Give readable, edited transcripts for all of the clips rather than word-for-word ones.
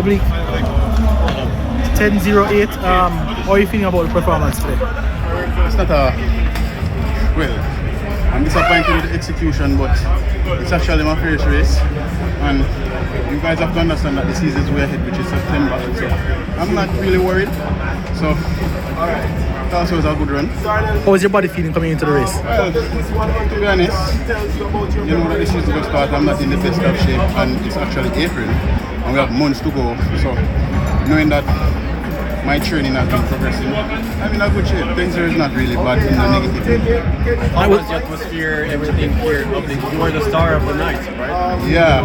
Oblique. 10:08. How are you feeling about the performance today? It's not a... Well, I'm disappointed with the execution, but it's actually my first race. And you guys have to understand that the season is way ahead, which is September. So I'm not really worried. So it also was a good run. How was your body feeling coming into the race? Well, to be honest, you know that this is going to start. I'm not in the best of shape, and it's actually April, and we have months to go. So knowing that my training has been progressing, I'm in a good shape. Things are not really bad in a negative way. How was the atmosphere, everything here? You were the star of the night, right? Yeah,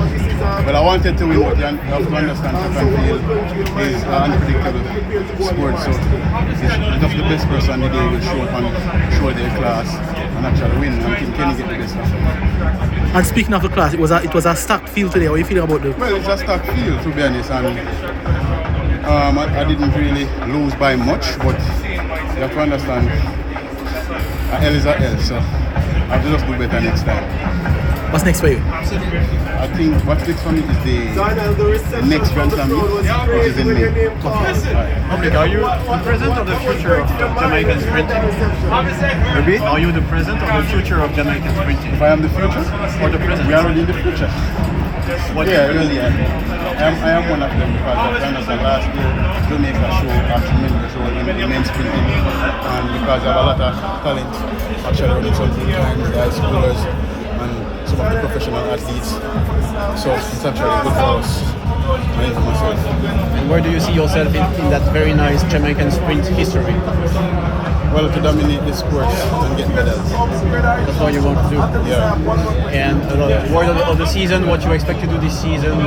well, I wanted to win, but you have to understand track and field is an unpredictable sport. So just the best person on the day will show up and show their class and actually win. And Team Kenny get the best of them. And speaking of the class, it was a stacked field today. How are you feeling about the? Well, it's a stacked field, to be honest, and I didn't really lose by much, but you have to understand a L is a L, so I have to just do better next time. What's next for you? I think what's next for me is the next Grand Slam meet, which is in May. Oblique, are you the present or the future of Jamaican sprinting? Repeat? Are you the present or the future of Jamaican sprinting? If I am the future? Or the present? We are already in the future. What Yeah, really. I am one of them because I've done this last year. Jamaica show a tremendous role in men's sprinting, and because I have a lot of talent, actually running something behind the high schoolers and some of the professional athletes. So it's actually good for us and for myself. And where do you see yourself in that very nice Jamaican sprint history? Well, to dominate the sports and get medals. That's what you want to do. Yeah. And word of the season, what you expect to do this season,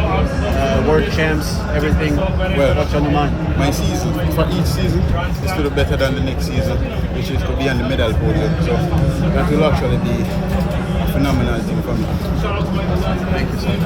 world champs, everything. Well, what's on your mind? My season, for each season, is to do better than the next season, which is to be on the medal podium. So that will actually be a phenomenal thing for me. Thank you, sir.